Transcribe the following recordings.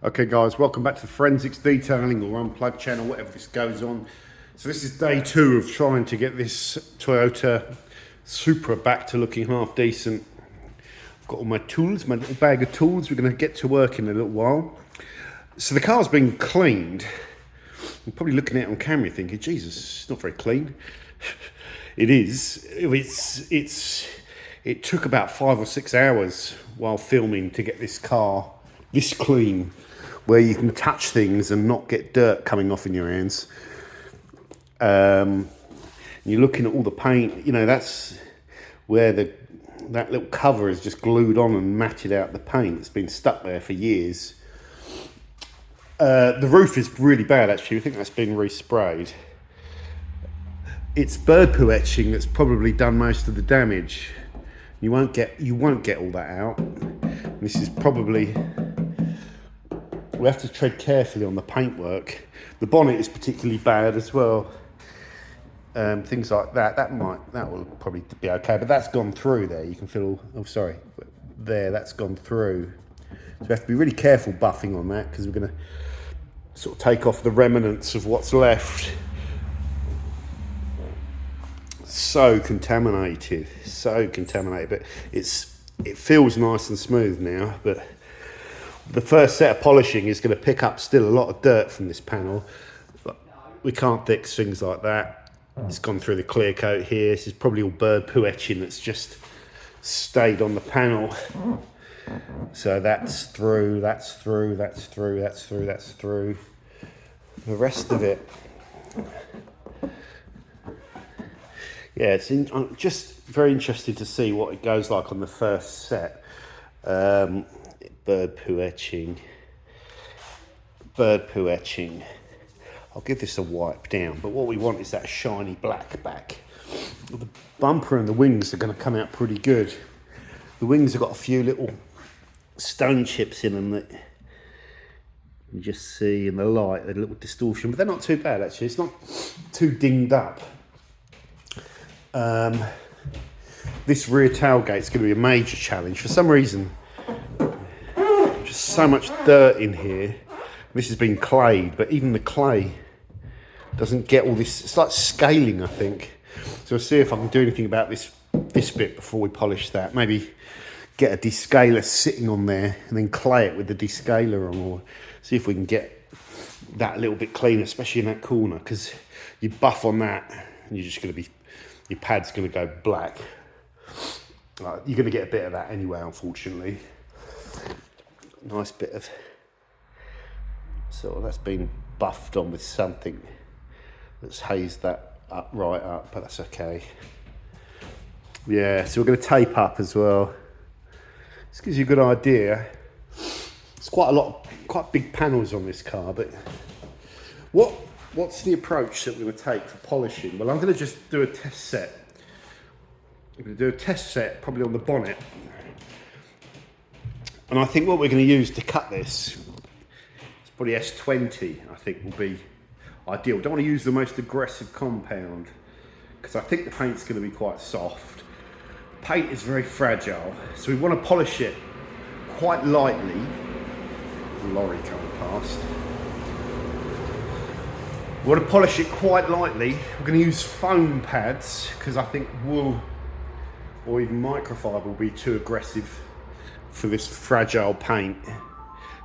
Okay guys, welcome back to the Forensics Detailing or Unplugged channel, whatever this goes on. So this is day 2 of trying to get this Toyota Supra back to looking half decent. I've got all my tools, my little bag of tools. We're going to get to work in a little while. So the car's been cleaned. You're probably looking at it on camera thinking, Jesus, it's not very clean. It is. It took about 5 or 6 hours while filming to get this car this clean, where you can touch things and not get dirt coming off in your hands. You're looking at all the paint, you know, that's where that little cover is just glued on and matted out the paint. It's been stuck there for years. The roof is really bad actually. I think that's been resprayed. It's bird poo etching that's probably done most of the damage. You won't get all that out. This is probably, we have to tread carefully on the paintwork. The bonnet is particularly bad as well. Things like that will probably be okay, but that's gone through there. You can feel, that's gone through. So we have to be really careful buffing on that because we're going to sort of take off the remnants of what's left. So contaminated, but it feels nice and smooth now. But the first set of polishing is going to pick up still a lot of dirt from this panel. But we can't fix things like that. It's gone through the clear coat here. This is probably all bird poo etching that's just stayed on the panel. So that's through, that's through, that's through, that's through, that's through. The rest of it, yeah, I'm just very interested to see what it goes like on the first set. Bird poo etching. I'll give this a wipe down, but what we want is that shiny black back. The bumper and the wings are going to come out pretty good. The wings have got a few little stone chips in them that you just see in the light, a little distortion, but they're not too bad actually. It's not too dinged up. This rear tailgate's going to be a major challenge. For some reason, just so much dirt in here. This has been clayed, but even the clay doesn't get all this. It's like scaling, I think. So I'll see if I can do anything about this bit before we polish that. Maybe get a descaler sitting on there and then clay it with the descaler on, or see if we can get that a little bit cleaner, especially in that corner, because you buff on that and you're just going to be, your pad's going to go black. You're going to get a bit of that anyway, unfortunately. Nice bit of, so that's been buffed on with something that's hazed that up, right up, but that's okay. Yeah, so we're going to tape up as well. This gives you a good idea. It's quite big panels on this car, but what's the approach that we're going to take for polishing? Well, I'm going to just do a test set. I'm going to do a test set probably on the bonnet. And I think what we're going to use to cut this, it's probably S20, I think will be ideal. Don't want to use the most aggressive compound because I think the paint's going to be quite soft. Paint is very fragile, so we want to polish it quite lightly. A lorry coming past. We want to polish it quite lightly. We're going to use foam pads because I think wool or even microfiber will be too aggressive for this fragile paint.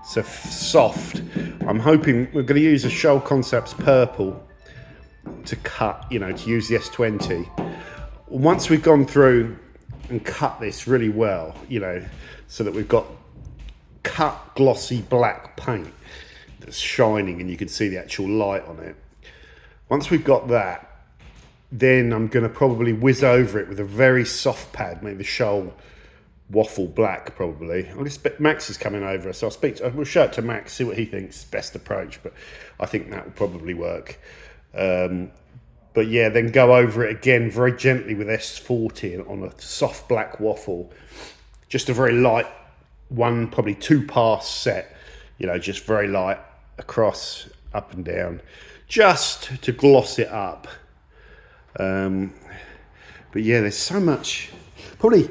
So soft. I'm hoping we're going to use a Shoal Concepts purple to cut, to use the S20. Once we've gone through and cut this really well, so that we've got cut glossy black paint that's shining and you can see the actual light on it. Once we've got that, then I'm going to probably whiz over it with a very soft pad, maybe the Shoal Waffle Black probably. Max is coming over, so we'll show it to Max, see what he thinks best approach, but I think that will probably work. But yeah, then go over it again very gently with S40 on a soft black waffle. Just a very light one, probably 2 pass set, just very light across, up and down, just to gloss it up. But yeah, there's so much, probably,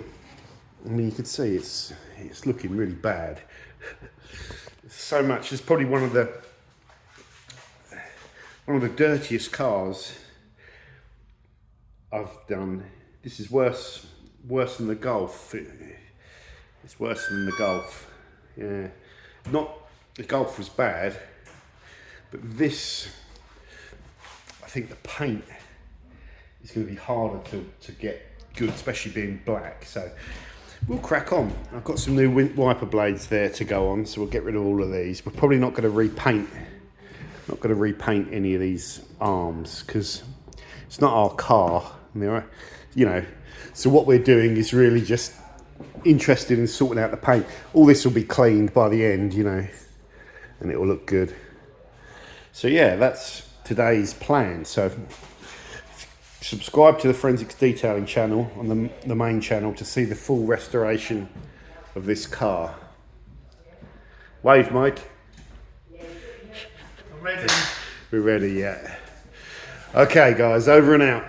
you can see it's looking really bad. so much. It's probably one of the dirtiest cars I've done. This is worse than the Golf. It's worse than the Golf. Yeah, not the Golf was bad, but this, I think the paint is going to be harder to get good, especially being black. So we'll crack on. I've got some new wiper blades there to go on, so we'll get rid of all of these. We're probably not going to repaint. Not going to repaint any of these arms because it's not our car, you know. So what we're doing is really just interested in sorting out the paint. All this will be cleaned by the end, you know, and it will look good. So yeah, that's today's plan. So subscribe to the Forensics Detailing channel on the main channel to see the full restoration of this car. Wave, Mike. I'm ready. We're ready, yeah. Okay, guys, over and out.